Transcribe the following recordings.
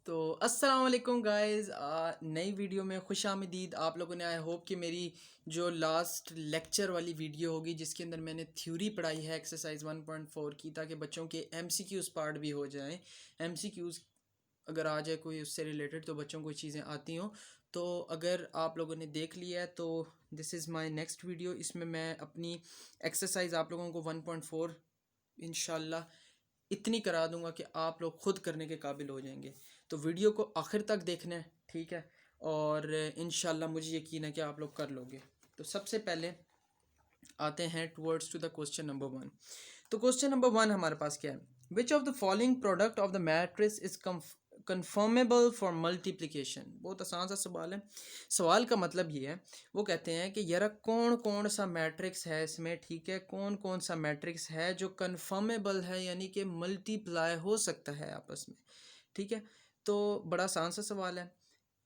तो अस्सलाम वालेकुम गाइस, नई वीडियो में खुश आमदीद। आप लोगों ने आई होप कि मेरी जो लास्ट लेक्चर वाली वीडियो होगी जिसके अंदर मैंने थ्योरी पढ़ाई है एक्सरसाइज 1.4 की, ताकि बच्चों के एमसीक्यूज़ पार्ट भी हो जाएं। एमसीक्यूज़ अगर आ जाए कोई उससे रिलेटेड तो बच्चों को चीज़ें आती हों। तो अगर आप लोगों ने देख लिया है तो this is my next video. इसमें मैं अपनी एक्सरसाइज आप लोगों को 1.4 इंशाल्लाह इतनी करा दूंगा कि आप लोग खुद करने के काबिल हो जाएंगे। तो वीडियो को आखिर तक देखना है, ठीक है। और इंशाल्लाह मुझे यकीन है कि आप लोग कर लोगे। तो सबसे पहले आते हैं towards to the question number 1। तो क्वेश्चन नंबर 1 हमारे पास क्या है? Which of the following product of the matrix is conformable for multiplication. बहुत आसान सा सवाल है। सवाल का मतलब ये है, वो कहते हैं कि यार कौन कौन सा मैट्रिक्स है इसमें, ठीक है, कौन कौन सा मैट्रिक्स है जो कन्फर्मेबल है, यानी कि मल्टीप्लाई हो सकता है आपस में, ठीक है। तो बड़ा आसान सा सवाल है।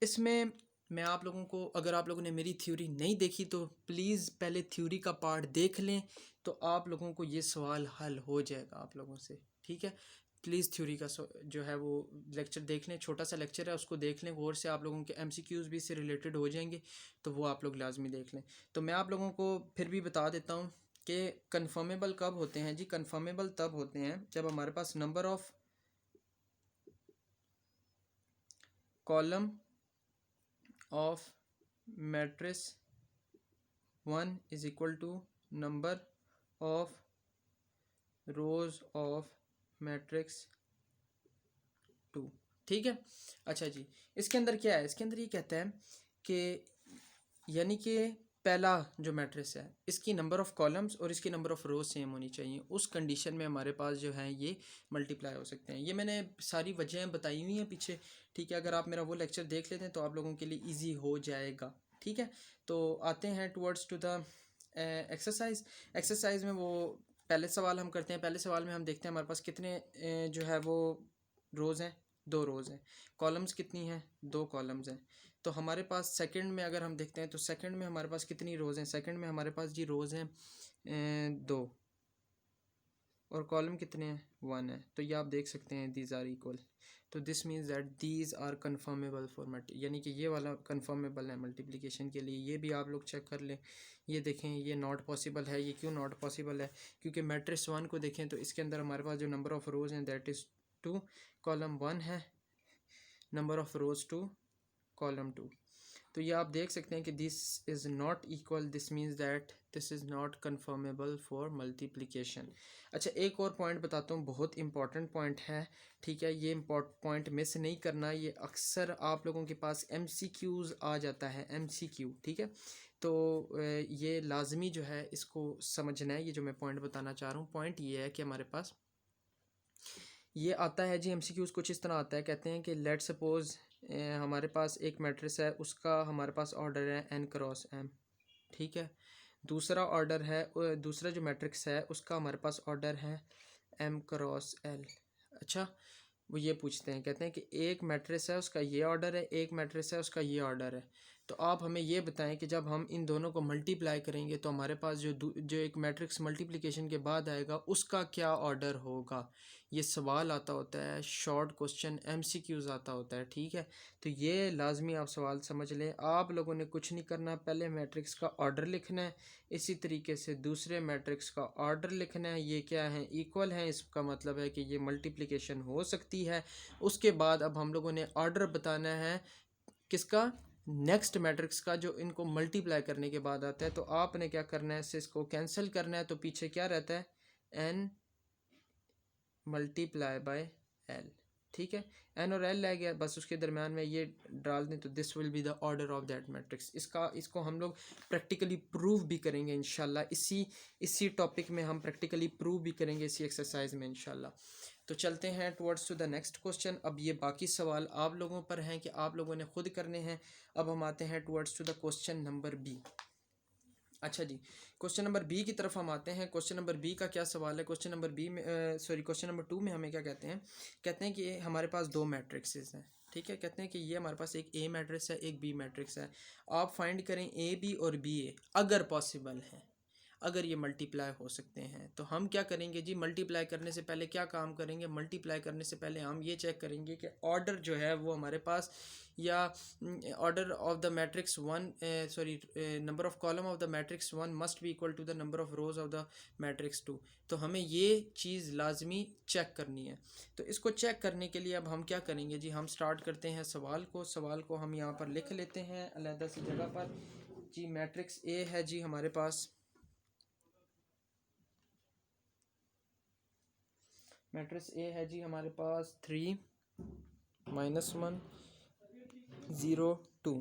इसमें मैं आप लोगों को, अगर आप लोगों ने मेरी थ्योरी नहीं देखी तो प्लीज़ पहले थ्योरी का पार्ट देख लें, तो आप लोगों को ये सवाल हल हो जाएगा आप लोगों से, ठीक है। प्लीज़ थ्योरी का जो है वो लेक्चर देख लें, छोटा सा लेक्चर है, उसको देख लें गौर से। आप लोगों के एमसीक्यूज़ भी इससे रिलेटेड हो जाएंगे, तो वो आप लोग लाजमी देख लें। तो मैं आप लोगों को फिर भी बता देता हूँ कि कन्फर्मेबल कब होते हैं जी। कन्फर्मेबल तब होते हैं जब हमारे पास number of column of matrix 1 is equal to number of rows of matrix 2, ठीक है। अच्छा जी, इसके अंदर क्या है? इसके अंदर ये कहता है कि यानी कि पहला जो मैट्रिक्स है इसकी नंबर ऑफ़ कॉलम्स और इसकी नंबर ऑफ़ रोज सेम होनी चाहिए। उस कंडीशन में हमारे पास जो है ये मल्टीप्लाई हो सकते हैं। ये मैंने सारी वजहें बताई हुई हैं पीछे, ठीक है। अगर आप मेरा वो लेक्चर देख लेते हैं तो आप लोगों के लिए ईजी हो जाएगा, ठीक है। तो आते हैं towards to the exercise. Exercise में वो पहले सवाल हम करते हैं। पहले सवाल में हम देखते हैं हमारे पास कितने जो है वो रोज़ हैं, 2 रोज़ हैं। कॉलम्स कितनी हैं? 2 कॉलम्स हैं। तो हमारे पास सेकंड में अगर हम देखते हैं तो सेकंड में हमारे पास कितनी रोज़ हैं? सेकंड में हमारे पास जी रोज़ हैं 2, और कॉलम कितने हैं? 1 है। तो ये आप देख सकते हैं दीज आर इक्वल। तो this means that these are conformable for multi, यानी कि ये वाला कन्फर्मेबल है मल्टीप्लिकेशन के लिए। ये भी आप लोग चेक कर लें। ये देखें, ये नॉट पॉसिबल है। ये क्यों नॉट पॉसिबल है? क्योंकि मैट्रिक्स 1 को देखें तो इसके अंदर हमारे पास जो नंबर ऑफ़ रोज़ हैं दैट इज़ 2, कॉलम 1 है, नंबर ऑफ़ रोज़ 2, कॉलम 2। तो ये आप देख सकते हैं कि this is not equal, this means that this is not conformable for multiplication. अच्छा, एक और पॉइंट बताता हूँ, बहुत इंपॉर्टेंट पॉइंट है, ठीक है। ये पॉइंट मिस नहीं करना। ये अक्सर आप लोगों के पास एमसीक्यूज़ आ जाता है, एमसीक्यू, ठीक है। तो ये लाजमी जो है इसको समझना है। ये जो मैं पॉइंट बताना चाह रहा हूँ, पॉइंट ये है कि हमारे पास ये आता है जी एमसीक्यूज़ कुछ इस तरह आता है। कहते हैं कि लेट सपोज़ हमारे पास एक मैट्रिक्स है, उसका हमारे पास ऑर्डर है n क्रॉस m, ठीक है। दूसरा ऑर्डर है, दूसरा जो मैट्रिक्स है उसका हमारे पास ऑर्डर है m क्रॉस l। अच्छा, वो ये पूछते हैं, कहते हैं कि एक मैट्रिक्स है उसका ये ऑर्डर है, एक मैट्रिक्स है उसका ये ऑर्डर है। तो आप हमें ये बताएं कि जब हम इन दोनों को मल्टीप्लाई करेंगे तो हमारे पास जो एक मैट्रिक्स मल्टीप्लिकेशन के बाद आएगा उसका क्या ऑर्डर होगा। ये सवाल आता होता है, शॉर्ट क्वेश्चन एमसीक्यूज़ आता होता है, ठीक है। तो ये लाजमी आप सवाल समझ लें। आप लोगों ने कुछ नहीं करना, पहले मैट्रिक्स का ऑर्डर लिखना है, इसी तरीके से दूसरे मैट्रिक्स का ऑर्डर लिखना है। ये क्या है? इक्वल है, इसका मतलब है कि ये मल्टीप्लिकेशन हो सकती है। उसके बाद अब हम लोगों ने ऑर्डर बताना है किसका? नेक्स्ट मैट्रिक्स का, जो इनको मल्टीप्लाई करने के बाद आता है। तो आपने क्या करना है, इससे इसको कैंसिल करना है। तो पीछे क्या रहता है? n मल्टीप्लाई बाय l, ठीक है। n और l रह गया, बस उसके दरम्यान में ये डाल दें तो this will be the order of that matrix. इसको हम लोग प्रैक्टिकली प्रूव भी करेंगे इंशाल्लाह। इसी टॉपिक में हम प्रैक्टिकली प्रूव भी करेंगे इसी एक्सरसाइज में इंशाल्लाह। तो चलते हैं towards to the next question. अब ये बाकी सवाल आप लोगों पर हैं कि आप लोगों ने खुद करने हैं। अब हम आते हैं towards to the question number B. अच्छा जी, क्वेश्चन नंबर बी की तरफ हम आते हैं। क्वेश्चन नंबर बी का क्या सवाल है? क्वेश्चन नंबर बी में क्वेश्चन नंबर 2 में हमें क्या कहते हैं? कहते हैं कि हमारे पास 2 मैट्रिक्सेस हैं, ठीक है। कहते हैं कि ये हमारे पास एक ए मैट्रिक्स है, एक बी मैट्रिक्स है। आप फाइंड करें ए बी और बी ए अगर पॉसिबल है। अगर ये मल्टीप्लाई हो सकते हैं। तो हम क्या करेंगे जी, मल्टीप्लाई करने से पहले क्या काम करेंगे, मल्टीप्लाई करने से पहले हम ये चेक करेंगे कि ऑर्डर जो है वो हमारे पास, या order of the matrix one, sorry, number of column of the matrix one must be equal to the number of rows of the matrix two. तो हमें ये चीज़ लाजमी चेक करनी है। तो इसको चेक करने के लिए अब हम क्या करेंगे जी, हम स्टार्ट करते हैं सवाल को हम यहाँ पर लिख लेते हैं अलहदा सी जगह पर जी। मैट्रिक्स ए है जी हमारे पास, मैट्रिक्स ए है जी हमारे पास 3 -1 0 2।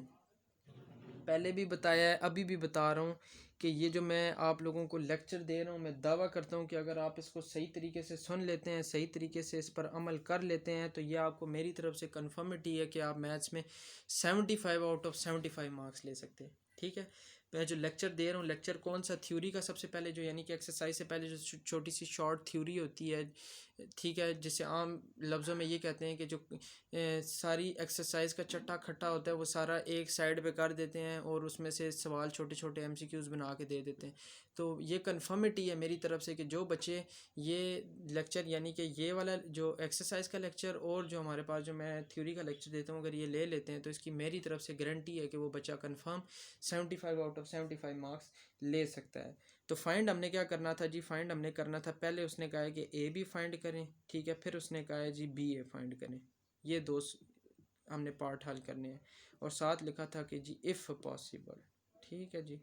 पहले भी बताया है, अभी भी बता रहा हूँ कि ये जो मैं आप लोगों को लेक्चर दे रहा हूँ, मैं दावा करता हूँ कि अगर आप इसको सही तरीके से सुन लेते हैं, सही तरीके से इस पर अमल कर लेते हैं, तो ये आपको मेरी तरफ से कन्फर्मिटी है कि आप मैथ्स में 75 आउट ऑफ 75 मार्क्स ले सकते हैं। ठीक है, मैं जो लेक्चर दे रहा हूँ, लेक्चर कौन सा, थ्योरी का सबसे पहले जो, यानी कि एक्सरसाइज से पहले जो छोटी सी शॉर्ट थ्योरी होती है, ठीक है, जिसे आम लफ्ज़ों में ये कहते हैं कि जो सारी एक्सरसाइज का चट्टा खट्टा होता है वो सारा एक साइड पे कर देते हैं और उसमें से सवाल छोटे छोटे एमसीक्यूज़ बना के दे देते हैं। तो ये कन्फर्मिटी है मेरी तरफ से कि जो बच्चे ये लेक्चर, यानी कि ये वाला जो एक्सरसाइज का लेक्चर और जो हमारे पास जो मैं थ्योरी का लेक्चर देता हूँ, अगर ये ले लेते हैं तो इसकी मेरी तरफ से गारंटी है कि वो बच्चा कन्फर्म 75 आउट ऑफ 75 मार्क्स ले सकता है। तो फाइंड हमने क्या करना था जी, फाइंड हमने करना था, पहले उसने कहा है कि ए बी फाइंड करें, ठीक है, फिर उसने कहा है जी बी ए फाइंड करें। ये दो हमने पार्ट हल करने हैं, और साथ लिखा था कि जी इफ़ पॉसिबल, ठीक है जी,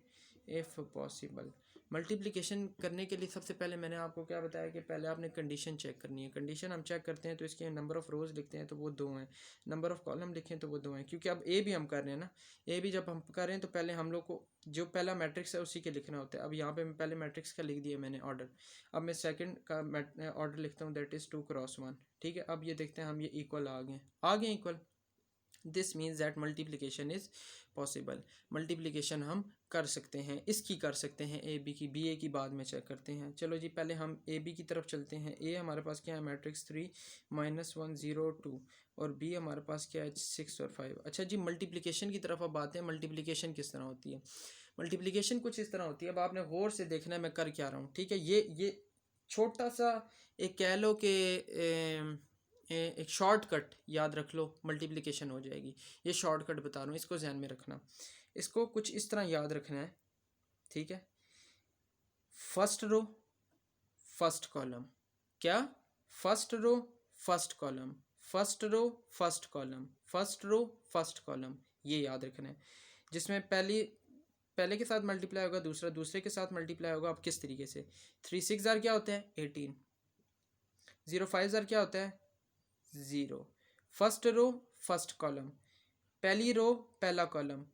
इफ़ पॉसिबल। मल्टीप्लिकेशन करने के लिए सबसे पहले मैंने आपको क्या बताया कि पहले आपने कंडीशन चेक करनी है। कंडीशन हम चेक करते हैं तो इसके नंबर ऑफ़ रोज़ लिखते हैं तो वो 2 हैं, नंबर ऑफ़ कॉलम लिखें तो वो 2 हैं, क्योंकि अब ए भी हम कर रहे हैं ना, ए भी जब हम कर रहे हैं तो पहले हम लोग को जो पहला मैट्रिक्स है उसी के लिखना होता है। अब यहाँ पे मैं पहले मैट्रिक्स का लिख दिया मैंने ऑर्डर, अब मैं सेकंड का ऑर्डर लिखता हूँ, दैट इज़ 2 क्रॉस 1। ठीक है, अब ये देखते हैं हम ये इक्वल आ गए equal. This means that multiplication is possible. Multiplication हम कर सकते हैं, इसकी कर सकते हैं, ए बी की, बी ए की बाद में चेक करते हैं। चलो जी, पहले हम ए बी की तरफ चलते हैं। ए हमारे पास क्या है, मैट्रिक्स 3 -1 0 2, और बी हमारे पास क्या है, 6 और 5। अच्छा जी, मल्टीप्लिकेशन की तरफ अब आते हैं। मल्टीप्लिकेशन किस तरह होती है, मल्टीप्लिकेशन कुछ इस तरह होती है। अब आपने गौर से देखना है मैं कर क्या रहा हूँ, ठीक है। ये छोटा सा एक कह लो कि एक शॉर्टकट याद रख लो, मल्टीप्लिकेशन हो जाएगी। ये शॉर्टकट बता रहा हूँ, इसको ध्यान में रखना। इसको कुछ इस तरह याद रखना है, ठीक है। फर्स्ट रो फर्स्ट कॉलम, क्या, first row first column, first row first column, first row first column, ये याद रखना है। जिसमें पहले के साथ मल्टीप्लाई होगा, दूसरा दूसरे के साथ मल्टीप्लाई होगा। अब किस तरीके से, 3 6 ज़ार क्या होता है 18, 0 5 ज़ार क्या होता है 0। फर्स्ट रो फर्स्ट कॉलम, पहली रो पहला कॉलम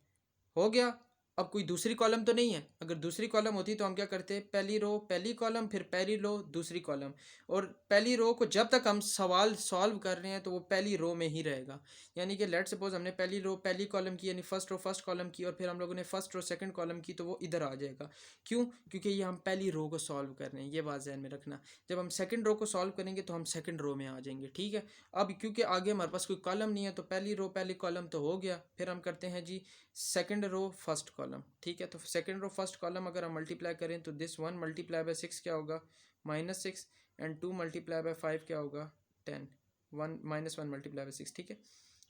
हो गया। अब कोई दूसरी कॉलम तो नहीं है, अगर दूसरी कॉलम होती तो हम क्या करते, पहली रो पहली कॉलम, फिर पहली रो दूसरी कॉलम। और पहली रो को जब तक हम सवाल सॉल्व कर रहे हैं तो वो पहली रो में ही रहेगा। यानी कि लेट सपोज हमने पहली रो पहली कॉलम की, यानी फर्स्ट रो फर्स्ट कॉलम की, और फिर हम लोगों ने फर्स्ट रो सेकंड कॉलम की, तो वो इधर आ जाएगा। क्यों, क्योंकि ये हम पहली रो को सॉल्व कर रहे हैं, ये बात ध्यान में रखना। जब हम सेकंड रो को सॉल्व करेंगे तो हम सेकंड रो में आ जाएंगे, ठीक है। अब क्योंकि आगे हमारे पास कोई कॉलम नहीं है, तो पहली रो पहली कॉलम तो हो गया, फिर हम करते हैं जी सेकंड रो फर्स्ट कॉलम, ठीक है। तो सेकंड रो फर्स्ट कॉलम अगर हम मल्टीप्लाई करें तो दिस 1 मल्टीप्लाई बाय 6 क्या होगा, -6, एंड 2 मल्टीप्लाई बाय 5 क्या होगा 10, 1 -1 मल्टीप्लाई बाय 6, ठीक है।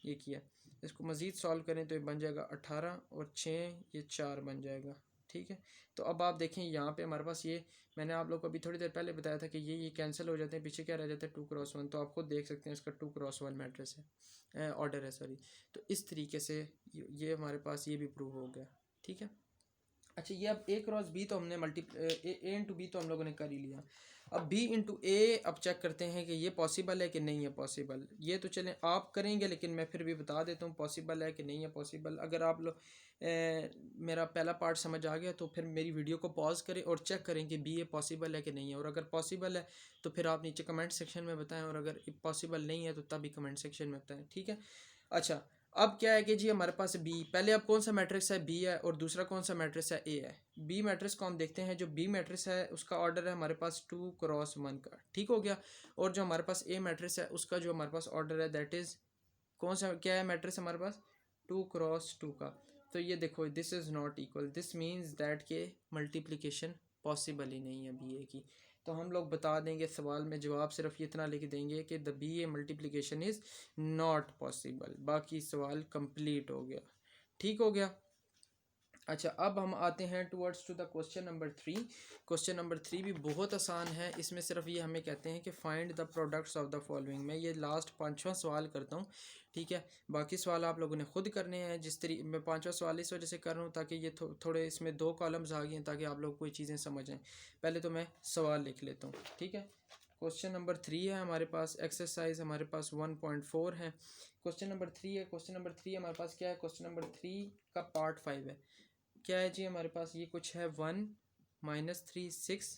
ये किया, इसको मज़ीद सॉल्व करें तो ये बन जाएगा 18 और 6 ये 4 बन जाएगा, ठीक है। तो अब आप देखें यहाँ पे हमारे पास ये, मैंने आप लोग को अभी थोड़ी देर पहले बताया था कि ये कैंसिल हो जाते हैं, पीछे क्या रह जाता है 2 क्रॉस 1। तो आप खुद देख सकते हैं इसका 2 क्रॉस 1 मैट्रिक्स है, ऑर्डर है, सॉरी। तो इस तरीके से ये हमारे पास ये भी प्रूव हो गया, ठीक है। अच्छा, ये अब ए क्रॉस बी तो हमने ए इंटू बी तो हम लोगों ने कर ही लिया। अब बी इंटू ए अब चेक करते हैं कि ये पॉसिबल है कि नहीं है पॉसिबल। ये तो चलें आप करेंगे, लेकिन मैं फिर भी बता देता हूँ पॉसिबल है कि नहीं है पॉसिबल। अगर आप लोग मेरा पहला पार्ट समझ आ गया तो फिर मेरी वीडियो को पॉज करें और चेक करें कि बी ए पॉसिबल है कि नहीं है। और अगर पॉसिबल है तो फिर आप नीचे कमेंट सेक्शन में बताएं, और अगर पॉसिबल नहीं है तो तभी कमेंट सेक्शन में बताएं, ठीक है। अच्छा, अब क्या है कि जी हमारे पास बी, पहले अब कौन सा मैट्रिक्स है, बी है, और दूसरा कौन सा मैट्रिक्स है, ए है। बी मैट्रिक्स को हम देखते हैं, जो बी मैट्रिक्स है उसका ऑर्डर है हमारे पास 2 क्रॉस 1 का, ठीक हो गया। और जो हमारे पास ए मैट्रिक्स है उसका जो हमारे पास ऑर्डर है दैट इज़ कौन सा, क्या है मैट्रिक्स हमारे पास 2 क्रॉस 2 का। तो ये देखो, this is not equal, this means that के मल्टीप्लिकेशन पॉसिबल ही नहीं है BA की। तो हम लोग बता देंगे सवाल में जवाब सिर्फ इतना लिख देंगे कि the BA multiplication is not possible, बाकी सवाल कंप्लीट हो गया। ठीक हो गया। अच्छा, अब हम आते हैं towards to the question number 3। Question number 3 भी बहुत आसान है। इसमें सिर्फ ये हमें कहते हैं कि find the products of the following. मैं ये लास्ट पाँचवा सवाल करता हूँ, ठीक है। बाकी सवाल आप लोगों ने खुद करने हैं। जिस तरीके मैं पाँचवा सवाल इस वजह से कर रहा हूँ ताकि ये थोड़े इसमें 2 कॉलम्स आ गए हैं ताकि आप लोग कोई चीज़ें समझें। पहले तो मैं सवाल लिख लेता हूँ, ठीक है। क्वेश्चन नंबर 3 है हमारे पास, एक्सरसाइज हमारे पास 1.4 है। क्वेश्चन नंबर 3 है। क्वेश्चन नंबर 3 हमारे पास क्या है? क्वेश्चन नंबर 3 का पार्ट 5 है। क्या है जी हमारे पास? ये कुछ है 1 -3 6,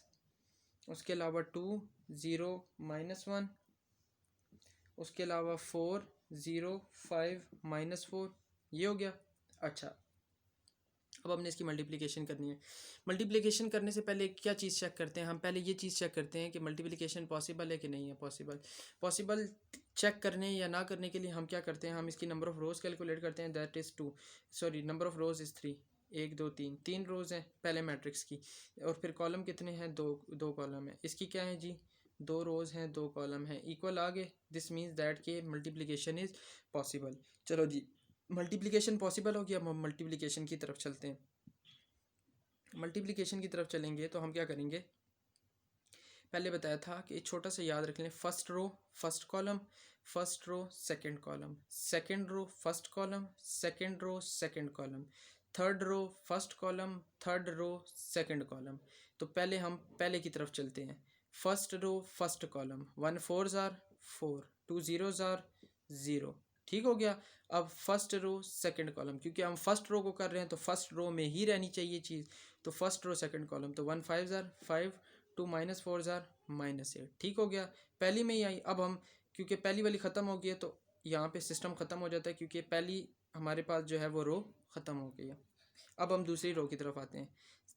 उसके अलावा 2 0 -1, उसके अलावा 4 0 5 -4, ये हो गया। अच्छा, अब हमने इसकी मल्टीप्लिकेशन करनी है। मल्टीप्लिकेशन करने से पहले क्या चीज़ चेक करते हैं हम? पहले ये चीज़ चेक करते हैं कि मल्टीप्लिकेशन पॉसिबल है कि नहीं है पॉसिबल। पॉसिबल चेक करने या ना करने के लिए हम क्या करते हैं? हम इसकी नंबर ऑफ़ रोज़ कैलकुलेट करते हैं, that is 2, sorry number of rows is 3। 1 2 3, 3 rows हैं पहले मैट्रिक्स की, और फिर कॉलम कितने हैं? दो कॉलम है। इसकी क्या है जी? 2 रोज़ हैं, 2 कॉलम हैं, इक्वल आगे। दिस मीन्स दैट के मल्टीप्लिकेशन इज़ पॉसिबल। चलो जी, मल्टीप्लिकेशन पॉसिबल हो गया। अब हम मल्टीप्लिकेशन की तरफ चलते हैं। मल्टीप्लिकेशन की तरफ चलेंगे तो हम क्या करेंगे? पहले बताया था कि छोटा सा याद रख लें, first row first column, first row second column, second row first column, second row second column, third row first column, third row second column. तो पहले हम पहले की तरफ चलते हैं। First row first column, 1 4 are 4, 2 0 are 0, ठीक हो गया। अब फर्स्ट रो सेकंड कॉलम, क्योंकि हम फर्स्ट रो को कर रहे हैं तो फर्स्ट रो में ही रहनी चाहिए चीज़, तो फर्स्ट रो सेकंड कॉलम, तो 1 5 आर 5, 2 -4 आर -8, ठीक हो गया। पहली में ही आई। अब हम क्योंकि पहली वाली ख़त्म हो गई है तो यहाँ पे सिस्टम ख़त्म हो जाता है, क्योंकि पहली हमारे पास जो है वो रो ख़त्म हो गई है। अब हम दूसरी रो की तरफ आते हैं।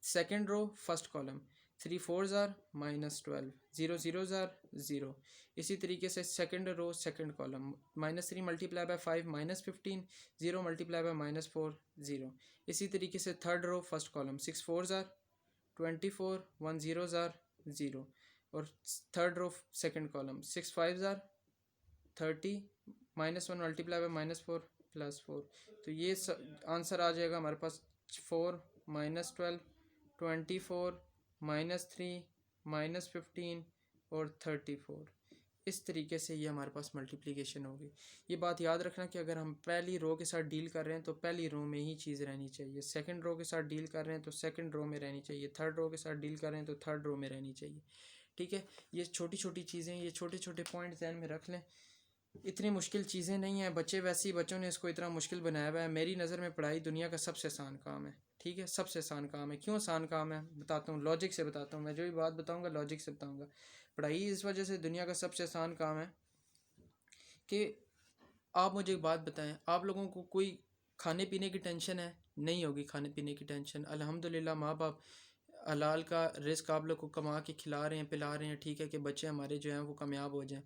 Second row first column, 3 4 are -12, 0 0 are 0। इसी तरीके से second row second column, -3 multiply by 5 -15, 0 multiply by -4 0। इसी तरीके से third row first column, 6 4 are 24, 1 0 are 0, और third row second column, 6 5 are 30, -1 multiply by -4 +4। तो ये आंसर आ जाएगा हमारे पास 4 -12, 24 -3 -15 और 34। इस तरीके से ये हमारे पास मल्टीप्लिकेशन होगी। ये बात याद रखना कि अगर हम पहली रो के साथ डील कर रहे हैं तो पहली रो में ही चीज़ रहनी चाहिए, सेकंड रो के साथ डील कर रहे हैं तो सेकंड रो में रहनी चाहिए, थर्ड रो के साथ डील कर रहे हैं तो थर्ड रो में रहनी चाहिए, ठीक है। ये छोटी छोटी चीज़ें, ये छोटे छोटे पॉइंट ध्यान में रख लें। इतनी मुश्किल चीज़ें नहीं हैं, बच्चे वैसे ही बच्चों ने इसको इतना मुश्किल बनाया हुआ है। मेरी नज़र में पढ़ाई दुनिया का सबसे आसान काम है, ठीक है, सबसे आसान काम है। क्यों आसान काम है बताता हूँ, लॉजिक से बताता हूँ। मैं जो भी बात बताऊँगा लॉजिक से बताऊँगा। पढ़ाई इस वजह से दुनिया का सबसे आसान काम है कि आप मुझे एक बात बताएं, आप लोगों को कोई खाने पीने की टेंशन है? नहीं होगी खाने पीने की टेंशन। अल्हम्दुलिल्लाह माँ बाप हलाल का रिस्क आप लोग को कमा के खिला रहे हैं, पिला रहे हैं, ठीक है, कि बच्चे हमारे जो हैं वो कामयाब हो जाएं।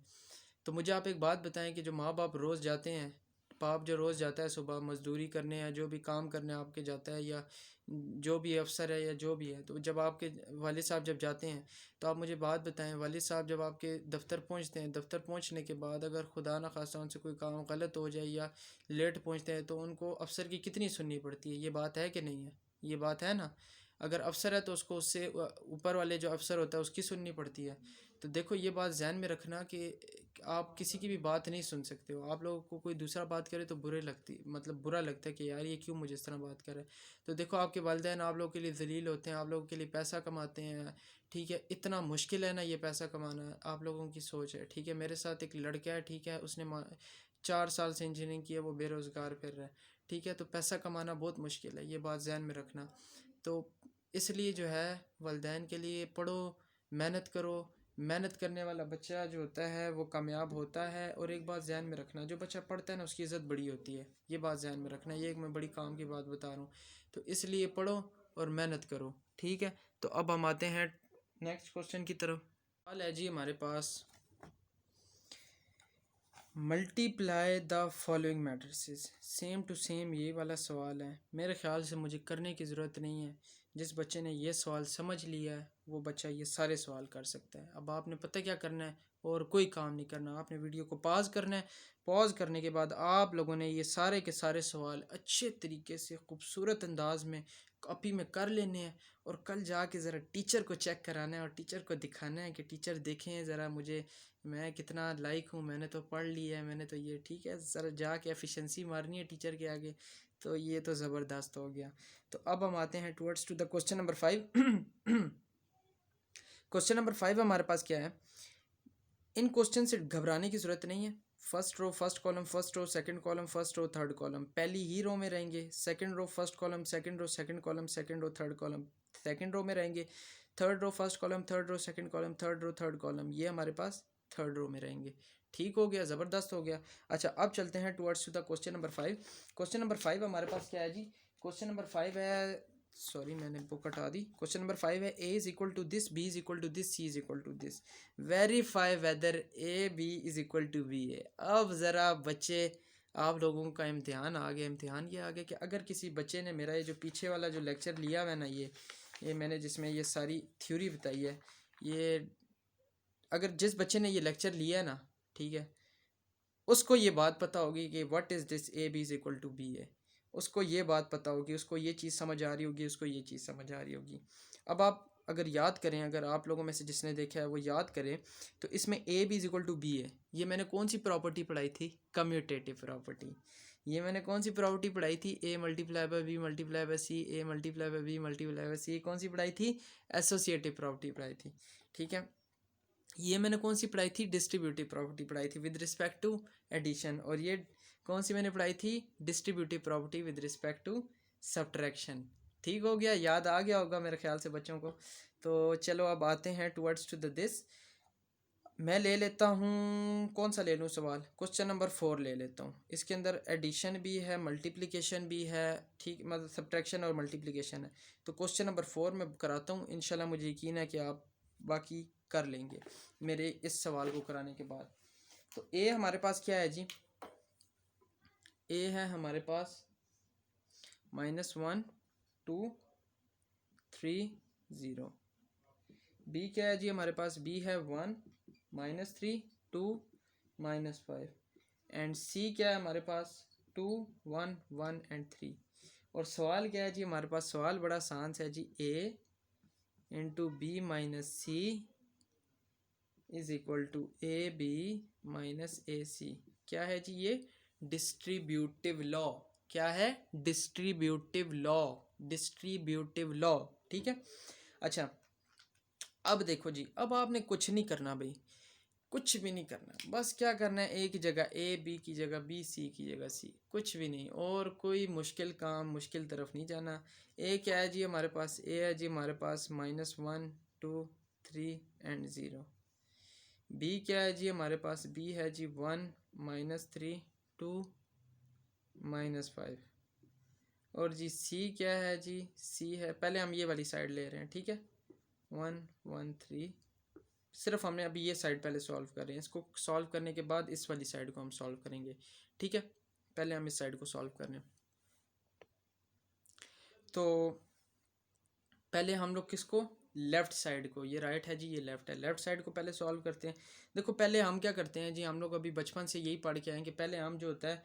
तो मुझे आप एक बात बताएं कि जो माँ बाप रोज़ जाते हैं, बाप जो रोज़ जाता है सुबह मज़दूरी करने या जो भी काम करने आपके जाता है, या जो भी अफसर है या जो भी है, तो जब आपके वालिद साहब जब जाते हैं तो आप मुझे बात बताएं, वालिद साहब जब आपके दफ्तर पहुंचते हैं, दफ्तर पहुंचने के बाद अगर खुदा न खास्ता उनसे कोई काम गलत हो जाए या लेट पहुंचते हैं तो उनको अफसर की कितनी सुननी पड़ती है? ये बात है कि नहीं है? ये बात है ना। अगर अफसर है तो उसको उससे ऊपर वाले जो अफसर होता है उसकी सुननी पड़ती है। तो देखो ये बात ध्यान में रखना कि आप किसी की भी बात नहीं सुन सकते हो। आप लोगों को कोई दूसरा बात करे तो बुरा लगता है कि यार ये क्यों मुझे इस तरह बात कर रहा है। तो देखो आपके वालिदैन आप लोगों के लिए ज़लील होते हैं, आप लोगों के लिए पैसा कमाते हैं, ठीक है। इतना मुश्किल है ना ये पैसा कमाना, आप लोगों की सोच है, ठीक है। मेरे साथ एक लड़का है, ठीक है, उसने 4 साल से इंजीनियरिंग की है, वो बेरोज़गार फिर रहा है, ठीक है। तो पैसा कमाना बहुत मुश्किल है, ये बात ध्यान में रखना। तो इसलिए जो है वालिदैन के लिए पढ़ो, मेहनत करो। मेहनत करने वाला बच्चा जो होता है वो कामयाब होता है। और एक बात ध्यान में रखना, जो बच्चा पढ़ता है ना उसकी इज़्ज़त बड़ी होती है, ये बात ध्यान में रखना। ये एक मैं बड़ी काम की बात बता रहा हूँ। तो इसलिए पढ़ो और मेहनत करो, ठीक है। तो अब हम आते हैं नेक्स्ट क्वेश्चन की तरफ। सवाल है जी हमारे पास, multiply the following matrices. Same to same ये वाला सवाल है। मेरे ख्याल से मुझे करने की ज़रूरत नहीं है, जिस बच्चे ने ये सवाल समझ लिया है वो बच्चा ये सारे सवाल कर सकता है। अब आपने पता क्या करना है, और कोई काम नहीं करना, आपने वीडियो को पॉज करना है। पॉज करने के बाद आप लोगों ने ये सारे के सारे सवाल अच्छे तरीके से खूबसूरत अंदाज में कॉपी में कर लेने हैं, और कल जाके ज़रा टीचर को चेक कराना है और टीचर को दिखाना है कि टीचर देखें ज़रा मुझे, मैं कितना लाइक हूँ, मैंने तो पढ़ लिया है, मैंने तो ये, ठीक है, ज़रा जाके एफिशिएंसी मारनी है टीचर के आगे। तो ये तो ज़बरदस्त हो गया। तो अब हम आते हैं towards to the question number 5। Question number 5 हमारे पास क्या है, इन क्वेश्चन से घबराने की ज़रूरत नहीं है। First row first column first row, second column first row third column पहली ही रो में रहेंगे। Second row first column second row second column second row third column second row में रहेंगे। Third row first column third row second column third row third column, ये हमारे पास third row में रहेंगे। ठीक हो गया, ज़बरदस्त हो गया। अच्छा, अब चलते हैं towards to the question number 5। Question number 5 हमारे पास क्या है जी, क्वेश्चन नंबर 5 है, सॉरी मैंने बुक हटा दी। क्वेश्चन नंबर 5 है, A is equal to this, B is equal to this, C is equal to this, verify whether A B is equal to B A. अब ज़रा बच्चे, आप लोगों का इम्तिहान आ गया। इम्तिहान ये आ गया कि अगर किसी बच्चे ने मेरा ये जो पीछे वाला जो लेक्चर लिया हुआ है ना, ये मैंने जिसमें ये सारी थ्योरी बताई है, ये अगर जिस बच्चे ने ये लेक्चर लिया है ना, ठीक है, उसको ये बात पता होगी कि what is this, A B is equal to B A. उसको ये बात पता होगी, उसको ये चीज़ समझ आ रही होगी, उसको ये चीज़ समझ आ रही होगी। अब आप अगर याद करें, अगर आप लोगों में से जिसने देखा है वो याद करें, तो इसमें A B is equal to B है, ये मैंने कौन सी प्रॉपर्टी पढ़ाई थी, कम्यूटेटिव प्रॉपर्टी। ये मैंने कौन सी प्रॉपर्टी पढ़ाई थी, A multiply by B multiply by C, A multiply by B multiply by C, कौन सी पढ़ाई थी, एसोसिएटिव प्रॉपर्टी पढ़ाई थी। ठीक है, ये मैंने कौन सी पढ़ाई थी, डिस्ट्रीब्यूटिव प्रॉपर्टी पढ़ाई थी विद रिस्पेक्ट टू एडिशन। और ये कौन सी मैंने पढ़ाई थी, distributive property with respect to subtraction. ठीक हो गया, याद आ गया होगा मेरे ख्याल से बच्चों को। तो चलो अब आते हैं टुवर्ड्स टू द दिस। मैं ले लेता हूँ, कौन सा ले लूँ सवाल, क्वेश्चन नंबर 4 ले लेता हूँ। इसके अंदर एडिशन भी है, मल्टीप्लिकेशन भी है, ठीक, मतलब सब्ट्रैक्शन और मल्टीप्लिकेशन है। तो क्वेश्चन नंबर 4 मैं कराता हूँ, इंशाल्लाह मुझे यकीन है कि आप बाकी कर लेंगे मेरे इस सवाल को कराने के बाद। तो ए हमारे पास क्या है जी, ए है हमारे पास -1 2 3 0। बी क्या है जी हमारे पास, बी है 1 -3 2 -5। एंड सी क्या है हमारे पास, 2 1 1 एंड 3। और सवाल क्या है जी हमारे पास, सवाल बड़ा आसान सा है जी, A into B minus C is equal to A B minus A C. क्या है जी ये, डिस्ट्रीब्यूटिव लॉ। क्या है, डिस्ट्रीब्यूटिव लॉ, डिस्ट्रीब्यूटिव लॉ। ठीक है। अच्छा, अब देखो जी, अब आपने कुछ नहीं करना भाई, कुछ भी नहीं करना, बस क्या करना है, ए की जगह ए, बी की जगह बी, सी की जगह सी, कुछ भी नहीं, और कोई मुश्किल काम, मुश्किल तरफ नहीं जाना। ए क्या है जी हमारे पास, ए है जी हमारे पास -1 2 3 एंड 0। बी क्या है जी हमारे पास, बी है जी 1 -3 2 -5। और जी सी क्या है जी, सी है, पहले हम ये वाली साइड ले रहे हैं, ठीक है, 1 1 3। सिर्फ हमने अभी ये साइड पहले सॉल्व कर रहे हैं, इसको सॉल्व करने के बाद इस वाली साइड को हम सॉल्व करेंगे। ठीक है, पहले हम इस साइड को सॉल्व कर रहे हैं। तो पहले हम लोग किसको, लेफ़्ट साइड को, ये राइट है जी, ये लेफ़्ट है, लेफ़्ट साइड को पहले सॉल्व करते हैं। देखो पहले हम क्या करते हैं जी, हम लोग अभी बचपन से यही पढ़ के आए हैं कि पहले हम जो होता है,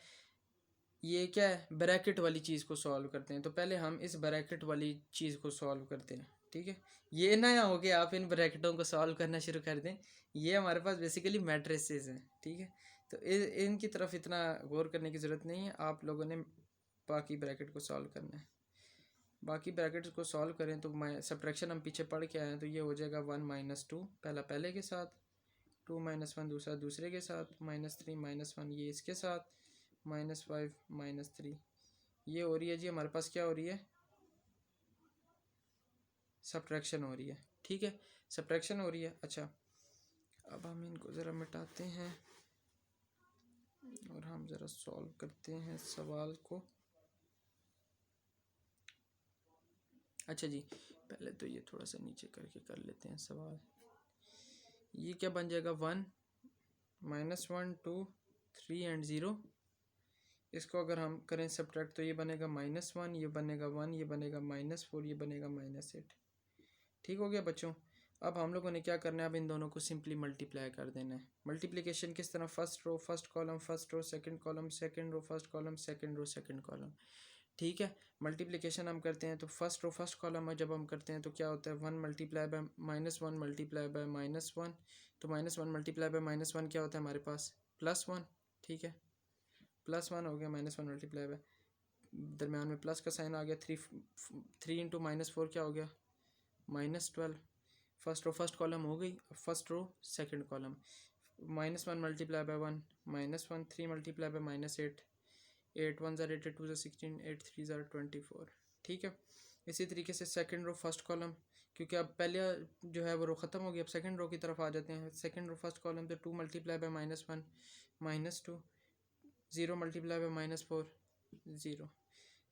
ये क्या है, ब्रैकेट वाली चीज़ को सॉल्व करते हैं। तो पहले हम इस ब्रैकेट वाली चीज़ को सॉल्व करते हैं। ठीक है, ये ना हो कि आप इन ब्रैकेटों को सॉल्व करना शुरू कर दें। ये हमारे पास बेसिकली मैट्रिसेस हैं। ठीक है, तो इनकी तरफ इतना गौर करने की ज़रूरत नहीं है, आप लोगों ने बाकी ब्रैकेट को सॉल्व करना है। बाकी ब्रैकेट्स को सॉल्व करें तो सब्ट्रैक्शन हम पीछे पढ़ के आए हैं, तो ये हो जाएगा 1 - 2 पहला पहले के साथ, 2 - 1 दूसरा दूसरे के साथ, -3 -1 ये इसके साथ, -5 -3 ये हो रही है जी हमारे पास, क्या हो रही है, सब्ट्रैक्शन हो रही है। ठीक है, सब्ट्रैक्शन हो रही है। अच्छा, अब हम इनको ज़रा मिटाते हैं और हम ज़रा सॉल्व करते हैं सवाल को। अच्छा जी, पहले तो ये थोड़ा सा नीचे करके कर लेते हैं सवाल। ये क्या बन जाएगा, 1 -1 2 3 एंड 0। इसको अगर हम करें सब्ट्रैक्ट तो ये बनेगा -1, ये बनेगा 1, ये बनेगा -4, ये बनेगा -8। ठीक हो गया बच्चों। अब हम लोगों ने क्या करना है, अब इन दोनों को सिंपली मल्टीप्लाई कर देना है। मल्टीप्लिकेशन किस तरह, first row first column, first row second column, second row first column, second row second column. ठीक है, मल्टीप्लिकेशन हम करते हैं तो फर्स्ट रो फर्स्ट कॉलम में जब हम करते हैं तो क्या होता है, 1 मल्टीप्लाई बाय -1 मल्टीप्लाई बाय -1, तो -1 मल्टीप्लाई बाय -1 क्या होता है हमारे पास, +1। ठीक है, +1 हो गया, -1 मल्टीप्लाई बाय, दरम्यान में प्लस का साइन आ गया, 3 इंटू -4 क्या हो गया, -12। फर्स्ट रो फर्स्ट कॉलम हो गई, अब first row second column, -1 multiply by 1 -1, 3 multiply by -8, 8 1 ज़ार 8, 2 ज़ार 16, 8 3 ज़ार 24। ठीक है, इसी तरीके से सेकंड रो फर्स्ट कॉलम, क्योंकि अब पहले जो है वो रो ख़त्म हो गया, अब सेकंड रो की तरफ आ जाते हैं। सेकंड रो फर्स्ट कॉलम तो 2 multiply by -1 -2, 0 multiply by -4 0।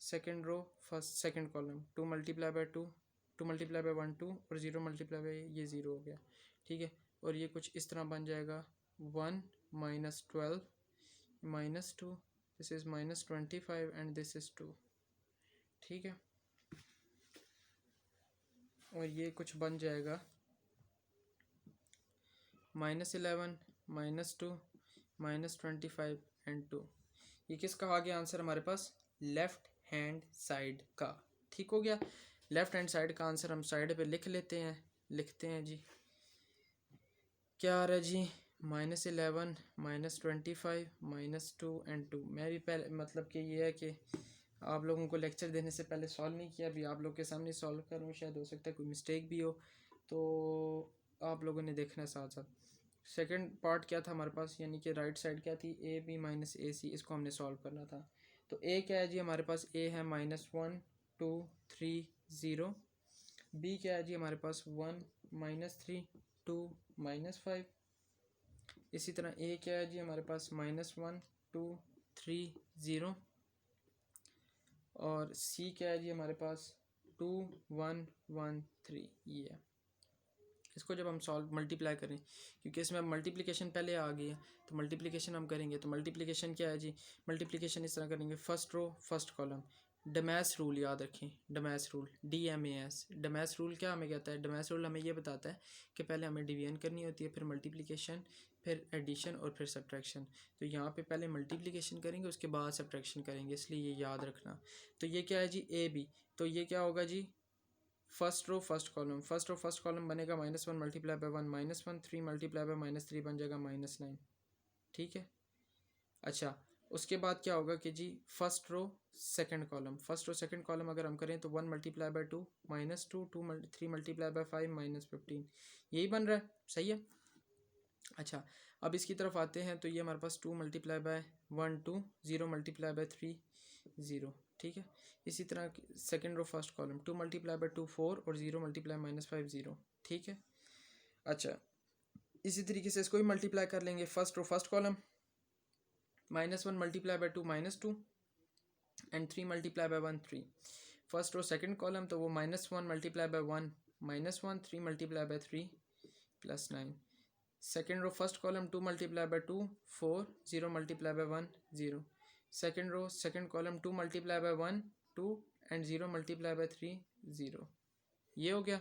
Second row first second column 2 multiply by 2, 2 multiply by 1 2, और 0 मल्टीप्लाई बाय ये 0 हो गया। ठीक है, और ये कुछ इस तरह बन जाएगा 1 -12 -2, this is -25 and this is 2। ठीक है, और ये कुछ बन जाएगा -11 -2 -25 एंड 2। ये किसका आ गया आंसर हमारे पास, लेफ़्ट हैंड साइड का। ठीक हो गया, लेफ़्ट हैंड साइड का आंसर हम साइड पे लिख लेते हैं, लिखते हैं जी, क्या आ रहा है जी, -11 -25 -2 एंड 2। मैं भी पहले मतलब कि ये है कि आप लोगों को लेक्चर देने से पहले सॉल्व नहीं किया, अभी आप लोग के सामने सॉल्व करूँ, शायद हो सकता है कोई मिस्टेक भी हो, तो आप लोगों ने देखना है साथ साथ। सेकंड पार्ट क्या था हमारे पास, यानी कि राइट साइड क्या थी, AB - AC, इसको हमने सॉल्व करना था। तो A क्या है जी हमारे पास, A है -1 2 3 0। B क्या है जी हमारे पास, 1 -3 2 -5। इसी तरह A क्या है जी हमारे पास, -1 2 3 0। और C क्या है जी हमारे पास, 2 1 1 3। ये है, इसको जब हम सॉल्व मल्टीप्लाई करें, क्योंकि इसमें अब मल्टीप्लिकेशन पहले आ गई है, तो मल्टीप्लिकेशन हम करेंगे, तो मल्टीप्लिकेशन क्या है जी, मल्टीप्लिकेशन इस तरह करेंगे, first row first column, DMAS rule याद रखें, DMAS rule DMAS। DMAS rule क्या हमें कहता है, डमैस रूल हमें ये बताता है कि पहले हमें डिवीजन करनी होती है, फिर मल्टीप्लिकेशन, फिर एडिशन और फिर सब्ट्रैक्शन। तो यहाँ पे पहले मल्टीप्लिकेशन करेंगे, उसके बाद सब्ट्रैक्शन करेंगे, इसलिए ये याद रखना। तो ये क्या है जी, AB, तो ये क्या होगा जी, first row first column, first row first column बनेगा -1 मल्टीप्लाई बाय 1 -1, 3 मल्टीप्लाई बाय -3 बन जाएगा -9। ठीक है, अच्छा, उसके बाद क्या होगा कि जी first row second column, first row second column अगर हम करें तो 1 मल्टीप्लाई बाय 2 -2, 3 मल्टीप्लाई बाय 5 -15, यही बन रहा है, सही है। अच्छा, अब इसकी तरफ आते हैं तो ये हमारे पास 2 मल्टीप्लाई बाय 1 2, 0 मल्टीप्लाई बाय 3 0। ठीक है, इसी तरह second row first column 2 multiply by 2 4, और 0 मल्टीप्लाई -5 0। ठीक है, अच्छा, इसी तरीके से इसको भी मल्टीप्लाई कर लेंगे, first row first column, -1 multiply by 2 -2, and 3 multiply by 1 3। First row second column तो वो -1 multiply by 1 -1, 3 multiply by 3 +9। Second row first column 2 multiply by 2 4, 0 multiply by 1 0। Second row second column 2 multiply by 1 2, and 0 multiply by 3 0। ये हो गया,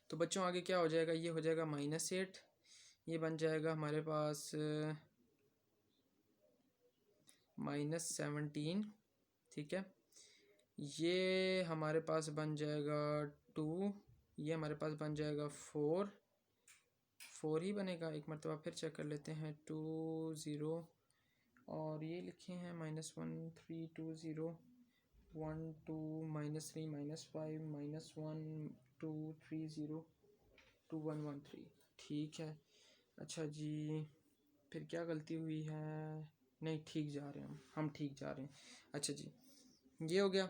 तो बच्चों आगे क्या हो जाएगा, ये हो जाएगा -8, ये बन जाएगा हमारे पास -17। ठीक है, ये हमारे पास बन जाएगा 2, ये हमारे पास बन जाएगा 4 ही बनेगा, एक मरतबा फिर चेक कर लेते हैं, 2 0, और ये लिखे हैं -1 3 2 0 1 2 -3 -5 -1 2 3 0 2 1 1 3। ठीक है, अच्छा जी, फिर क्या गलती हुई है, नहीं ठीक जा रहे हैं हम ठीक जा रहे हैं। अच्छा जी, ये हो गया,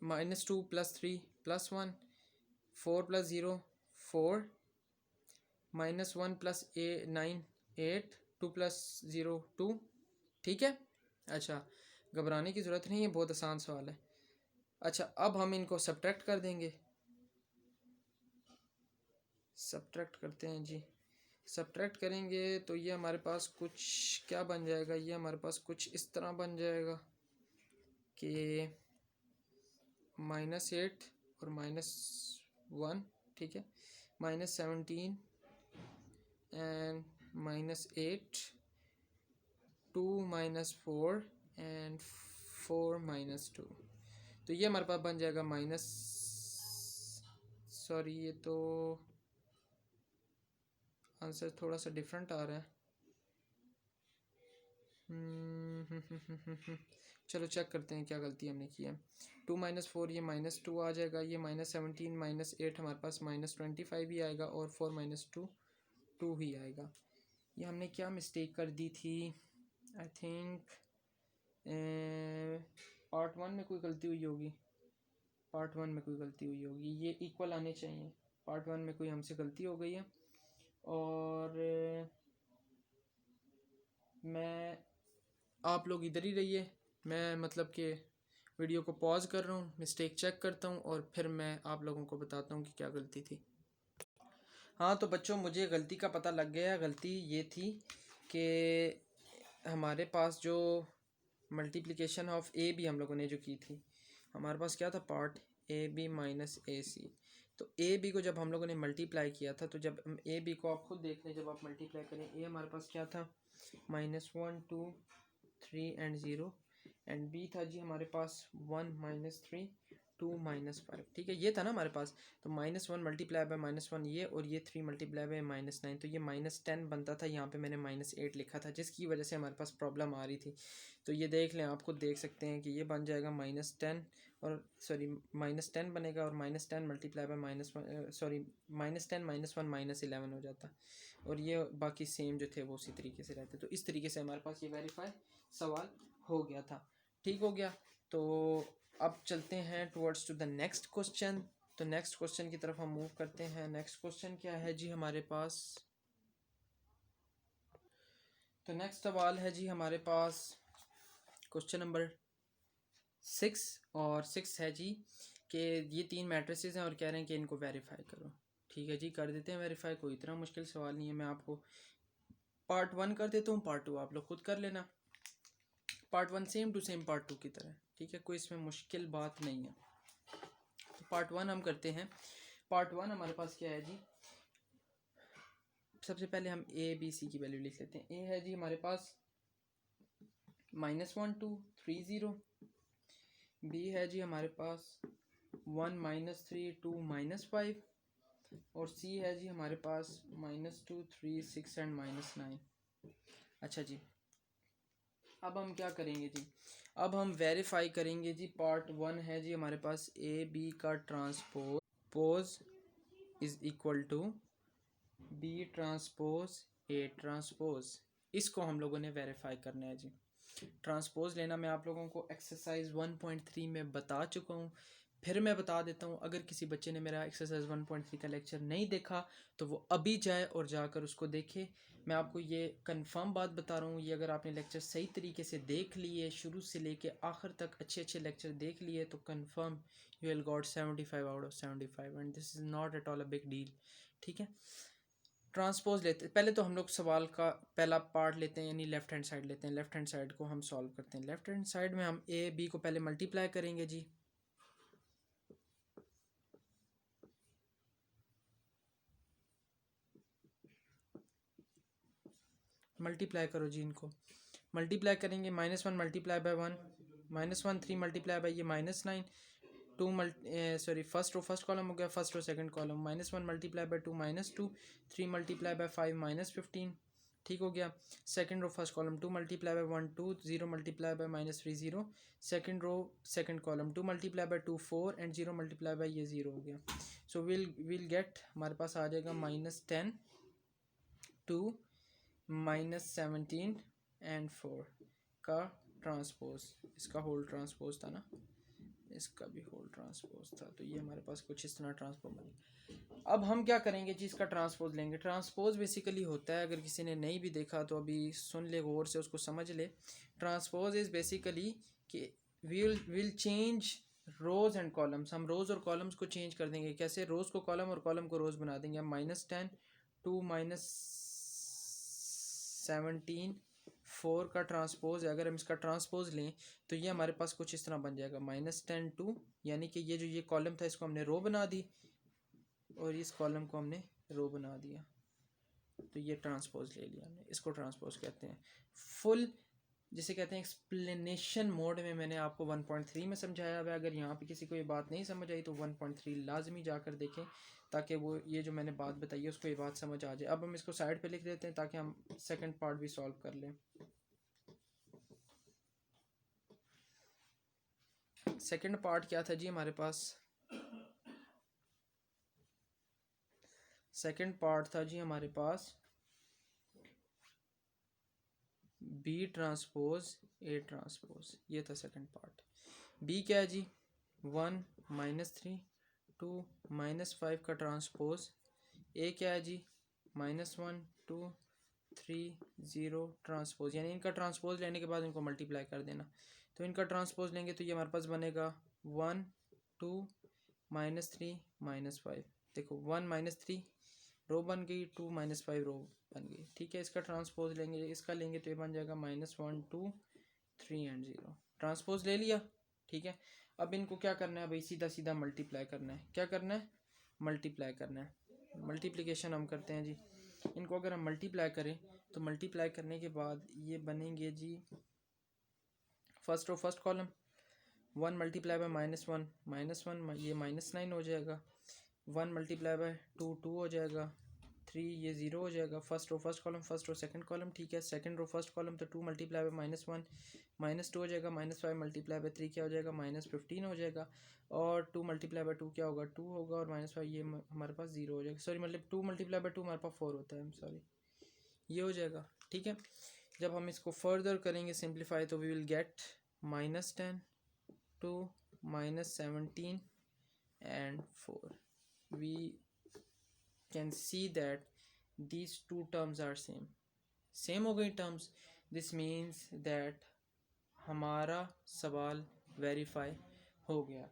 -2 +3 +1, 4 + 0 4, -1 + 9 8, 2 + 0 2। ठीक है, अच्छा, घबराने की ज़रूरत नहीं है, बहुत आसान सवाल है। अच्छा, अब हम इनको सब्ट्रैक्ट कर देंगे, सब्ट्रैक्ट करते हैं जी। सब्ट्रैक्ट करेंगे तो ये हमारे पास कुछ क्या बन जाएगा, ये हमारे पास कुछ इस तरह बन जाएगा कि -8 और -1, ठीक है, -17 एंड -8, 2 -4 एंड 4 -2। तो ये हमारे पास बन जाएगा सॉरी ये तो आंसर थोड़ा सा डिफरेंट आ रहा है। चलो चेक करते हैं क्या गलती हमने की है। 2 -4 ये -2 आ जाएगा, ये -17 -8 हमारे पास -25 ही आएगा और 4 -2 2 ही आएगा। ये हमने क्या मिस्टेक कर दी थी, आई थिंक पार्ट 1 में कोई गलती हुई होगी, पार्ट 1 में कोई गलती हुई होगी, ये इक्वल आने चाहिए, पार्ट 1 में कोई हमसे गलती हो गई है। और मैं आप लोग इधर ही रहिए, मैं मतलब कि वीडियो को पॉज कर रहा हूँ, मिस्टेक चेक करता हूँ और फिर मैं आप लोगों को बताता हूँ कि क्या गलती थी। हाँ तो बच्चों मुझे गलती का पता लग गया। गलती ये थी कि हमारे पास जो मल्टीप्लिकेशन ऑफ ए बी हम लोगों ने जो की थी, हमारे पास क्या था, part A B minus A सी। तो ए बी को जब हम लोगों ने मल्टीप्लाई किया था, तो जब ए बी को आप खुद देख लें, जब आप मल्टीप्लाई करें, ए हमारे पास क्या था, -1 2 3 एंड 0, एंड बी था जी हमारे पास 1 -3 2 -5, ठीक है, ये था ना हमारे पास। तो -1 मल्टीप्लाई बाय -1 ये, और ये 3 मल्टीप्लाई बाय -9, तो ये -10 बनता था। यहाँ पे मैंने -8 लिखा था, जिसकी वजह से हमारे पास प्रॉब्लम आ रही थी। तो ये देख लें, आप खुद देख सकते हैं कि ये बन जाएगा -10 और सॉरी -10 बनेगा, और -10 मल्टीप्लाई बाय -1 सॉरी -10 -1 -11 हो जाता, और ये बाकी सेम जो थे वो उसी तरीके से रहते। तो इस तरीके से हमारे पास ये वेरीफाई सवाल हो गया था, ठीक हो गया। तो अब चलते हैं towards to the next question. तो नेक्स्ट क्वेश्चन की तरफ हम मूव करते हैं। नेक्स्ट क्वेश्चन क्या है जी हमारे पास, तो नेक्स्ट सवाल है जी हमारे पास क्वेश्चन नंबर 6, और 6 है जी कि ये 3 मैट्रिसेस हैं और कह रहे हैं कि इनको वेरीफाई करो। ठीक है जी, कर देते हैं वेरीफाई, कोई इतना मुश्किल सवाल नहीं है। मैं आपको पार्ट 1 कर देता हूँ, पार्ट 2 आप लोग खुद कर लेना। Part 1 same to same part 2 की तरह, ठीक है, कोई इसमें मुश्किल बात नहीं है। तो पार्ट 1 हम करते हैं। पार्ट 1 हमारे पास क्या है जी, सबसे पहले हम ए बी सी की वैल्यू लिख लेते हैं। ए है जी हमारे पास -1 2 3 0, बी है जी हमारे पास 1 -3 2 -5, और सी है जी हमारे पास -2 3 6 एंड -9। अच्छा जी, अब हम क्या करेंगे जी, अब हम वेरीफाई करेंगे जी। पार्ट 1 है जी हमारे पास ए बी का transpose is equal to B transpose A transpose, इसको हम लोगों ने वेरीफाई करना है जी। ट्रांसपोज लेना मैं आप लोगों को एक्सरसाइज 1.3 में बता चुका हूँ, फिर मैं बता देता हूँ। अगर किसी बच्चे ने मेरा एक्सरसाइज 1.3 का लेक्चर नहीं देखा तो वो अभी जाए और जाकर उसको देखे। मैं आपको ये कंफर्म बात बता रहा हूँ, ये अगर आपने लेक्चर सही तरीके से देख लिए, शुरू से लेके आखिर तक अच्छे अच्छे लेक्चर देख लिए, तो confirm you will got 75 out of 75, and this is not at all a big deal, ठीक है। ट्रांसपोज लेते पहले तो हम लोग सवाल का पहला पार्ट लेते हैं, यानी लेफ्ट हैंड साइड लेते हैं। लेफ्ट हैंड साइड को हम सॉल्व करते हैं। लेफ्ट हैंड साइड में हम ए बी को पहले मल्टीप्लाई करेंगे जी। मल्टीप्लाई करो जी, इनको मल्टीप्लाई करेंगे। -1 मल्टीप्लाई बाय 1, -1 3 मल्टीप्लाई बाय ये -9, 2 सॉरी फर्स्ट कॉलम हो गया, फर्स्ट और second column. -1 multiply by 2 -2, 3 multiply by 5 -15, ठीक हो गया। Second row first column 2 multiply by 1 2, 0 multiply by -3 0, second row second column 2 multiply by 2 4 and 0 multiply by ये 0 हो गया। सो विल गेट हमारे पास आ जाएगा -10 2 -17 एंड 4 का ट्रांसपोज, इसका होल ट्रांसपोज था ना, इसका भी होल ट्रांसपोज था। तो ये हमारे पास कुछ इस तरह ट्रांसपोज बनेगा। अब हम क्या करेंगे जी, इसका ट्रांसपोज लेंगे। ट्रांसपोज बेसिकली होता है, अगर किसी ने नहीं भी देखा तो अभी सुन ले, गौर से उसको समझ ले। ट्रांसपोज इज बेसिकली कि will change rows and columns, हम रोज और कॉलम्स को चेंज कर देंगे। कैसे? रोज को कॉलम और कॉलम को रोज बना देंगे। हम -10 2 17 4 का ट्रांसपोज है, अगर हम इसका ट्रांसपोज लें तो ये हमारे पास कुछ इस तरह बन जाएगा -10 2, यानी कि ये जो ये कॉलम था इसको हमने रो बना दी और इस कॉलम को हमने रो बना दिया, तो ये ट्रांसपोज ले लिया हमने, इसको ट्रांसपोज कहते हैं। फुल जिसे कहते हैं एक्सप्लेनेशन मोड में मैंने आपको 1.3 में समझाया हुआ है। अगर यहाँ पे किसी को ये बात नहीं समझ आई तो 1.3 लाजमी जाकर देखें, ताकि वो ये जो मैंने बात बताई है उसको ये बात समझ आ जाए। अब हम इसको साइड पे लिख देते हैं ताकि हम सेकंड पार्ट भी सॉल्व कर लें। सेकंड पार्ट क्या था जी हमारे पास? सेकंड पार्ट था जी हमारे पास बी ट्रांसपोज ए ट्रांसपोज, ये था सेकंड पार्ट। बी क्या है जी? 1 -3 2 -5 का ट्रांसपोज। ए क्या है जी? -1 2 3 0 ट्रांसपोज, यानी इनका ट्रांसपोज लेने के बाद इनको मल्टीप्लाई कर देना। तो इनका ट्रांसपोज लेंगे तो ये हमारे पास बनेगा 1 2 -3 -5। देखो 1 -3 रो बन गई, 2 -5 रो बन गई, ठीक है। इसका ट्रांसपोज लेंगे, इसका लेंगे तो ये बन जाएगा -1 2 3 एंड 0। ट्रांसपोज ले लिया, ठीक है। अब इनको क्या करना है भाई? सीधा सीधा मल्टीप्लाई करना है। क्या करना है? मल्टीप्लाई करना है। मल्टीप्लिकेशन हम करते हैं जी। इनको अगर हम मल्टीप्लाई करें तो मल्टीप्लाई करने के बाद ये बनेंगे जी first row first column, 1 multiply by -1 -1, ये -9 हो जाएगा। 1 मल्टीप्लाई बाय 2 2 हो जाएगा। 3 ये 0 हो जाएगा। First row first column, first row second column, ठीक है। सेकंड रो फर्स्ट कॉलम तो 2 मल्टीप्लाई बाय -1 -2 हो जाएगा। -5 मल्टीप्लाई बाय 3 क्या हो जाएगा? -15 हो जाएगा। और 2 मल्टीप्लाई बाय 2 क्या होगा? 2 होगा। और -5 ये हमारे पास 0 हो जाएगा। सॉरी, मतलब 2 मल्टीप्लाई बाय 2 हमारे पास 4 होता है, सॉरी, ये हो जाएगा, ठीक है। जब हम इसको फर्दर करेंगे सिंप्लीफाई तो we will get -10 2 -17 and 4. We can see that these two terms are same हो गई terms. This means that हमारा सवाल वेरीफाई हो गया।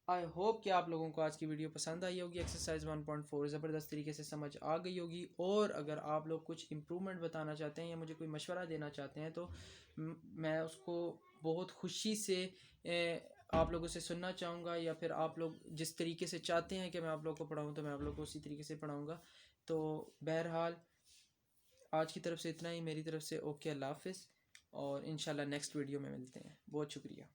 आई होप कि आप लोगों को आज की वीडियो पसंद आई होगी। एक्सरसाइज 1.4 ज़बरदस्त तरीके से समझ आ गई होगी। और अगर आप लोग कुछ इम्प्रूवमेंट बताना चाहते हैं या मुझे कोई मशवरा देना चाहते हैं तो मैं उसको बहुत खुशी से आप लोगों से सुनना चाहूँगा, या फिर आप लोग जिस तरीके से चाहते हैं कि मैं आप लोगों को पढ़ाऊँ तो मैं आप लोगों को उसी तरीके से पढ़ाऊँगा। तो बहरहाल आज की तरफ से इतना ही, मेरी तरफ से ओके, अल्लाह हाफिज़, और इंशाल्लाह नेक्स्ट वीडियो में मिलते हैं। बहुत शुक्रिया।